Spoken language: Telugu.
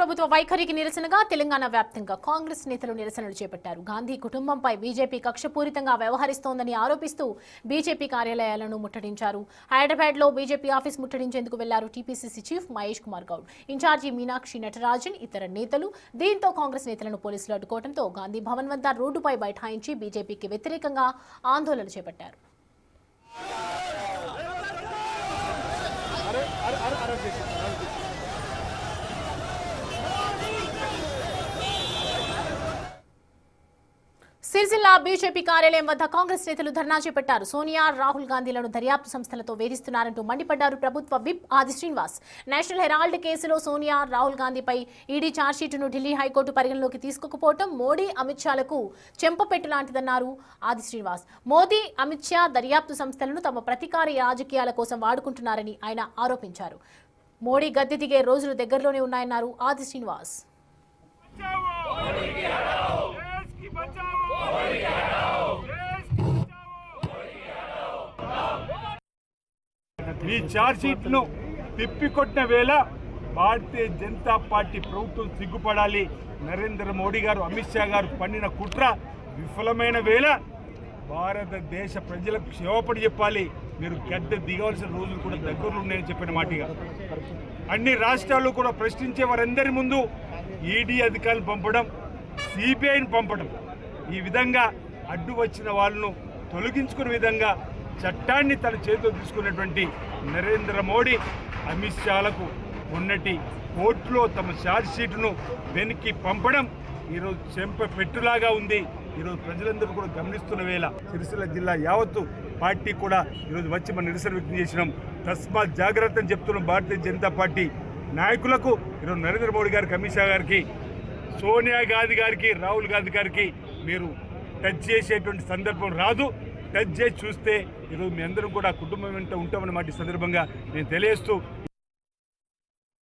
ప్రభుత్వ వైఖరికి నిరసనగా తెలంగాణ వ్యాప్తంగా కాంగ్రెస్ నేతలు నిరసనలు చేపట్టారు. గాంధీ కుటుంబంపై బీజేపీ కక్షపూరితంగా వ్యవహరిస్తోందని ఆరోపిస్తూ బీజేపీ కార్యాలయాలను ముట్టడించారు. హైదరాబాద్లో బీజేపీ ఆఫీస్ ముట్టడించేందుకు వెళ్లారు TPCC chief Mahesh Kumar Goud, incharge Meenakshi Natarajan, ఇతర నేతలు. దీంతో కాంగ్రెస్ నేతలను పోలీసులు అడ్డుకోవడంతో గాంధీ భవన్ వద్ద రోడ్డుపై బైఠాయించి బీజేపీకి వ్యతిరేకంగా ఆందోళన చేపట్టారు. సిరిసిల్ల బీజేపీ కార్యాలయం వద్ద కాంగ్రెస్ నేతలు ధర్నా చేపట్టారు. సోనియా, రాహుల్ గాంధీలను దర్యాప్తు సంస్థలతో వేధిస్తున్నారంటూ మండిపడ్డారు ప్రభుత్వ విప్ ఆది శ్రీనివాస్. నేషనల్ హెరాల్డ్ కేసులో సోనియా, రాహుల్ గాంధీపై ఈడీ ఛార్జ్షీటును ఢిల్లీ హైకోర్టు పరిగణలోకి తీసుకోకపోవడం మోడీ, అమిత్ షాలకు చెంపపెట్టు లాంటిదన్నారు ఆది శ్రీనివాస్. మోదీ, అమిత్ షా దర్యాప్తు సంస్థలను తమ ప్రతీకార రాజకీయాల కోసం వాడుకుంటున్నారని ఆయన ఆరోపించారు. మోడీ గద్దె దిగే రోజులు దగ్గరలోనే ఉన్నాయన్నారు ఆది శ్రీనివాస్. ఈ ఛార్జ్షీట్ను తిప్పికొట్టిన వేళ భారతీయ జనతా పార్టీ ప్రభుత్వం సిగ్గుపడాలి. నరేంద్ర మోడీ గారు, అమిత్ షా గారు పన్నిన కుట్ర విఫలమైన వేళ భారతదేశ ప్రజలకు క్షమాపణ చెప్పాలి. మీరు గద్దె దిగవలసిన రోజులు కూడా దగ్గరలో ఉన్నాయని చెప్పిన మాటగా అన్ని రాష్ట్రాలు కూడా ప్రశ్నించే వారందరి ముందు ఈడీ అధికారులు పంపడం, సిబిఐని పంపడం, ఈ విధంగా అడ్డు వచ్చిన వాళ్ళను తొలగించుకునే విధంగా చట్టాన్ని తన చేతిలో తీసుకున్నటువంటి నరేంద్ర మోడీ, అమిత్ షాలకు ఉన్నటి కోర్టులో తమ ఛార్జ్షీట్ను వెనక్కి పంపడం ఈరోజు చెంప పెట్టులాగా ఉంది. ఈరోజు ప్రజలందరూ కూడా గమనిస్తున్న వేళ సిరిసిల్ల జిల్లా యావత్తు పార్టీ కూడా ఈరోజు వచ్చి మనం నిరసన వ్యక్తం చేసినాం. తస్మాత్ జాగ్రత్త అని చెప్తున్న భారతీయ జనతా పార్టీ నాయకులకు ఈరోజు నరేంద్ర మోడీ గారికి, అమిత్ షా గారికి, సోనియా గాంధీ గారికి, రాహుల్ గాంధీ గారికి మీరు టచ్ చేసేటువంటి సందర్భం రాదు. టచ్ చేసి చూస్తే ఈరోజు మీ అందరం కూడా కుటుంబం వెంట ఉంటామన్నమాట ఈ సందర్భంగా నేను తెలియజేస్తూ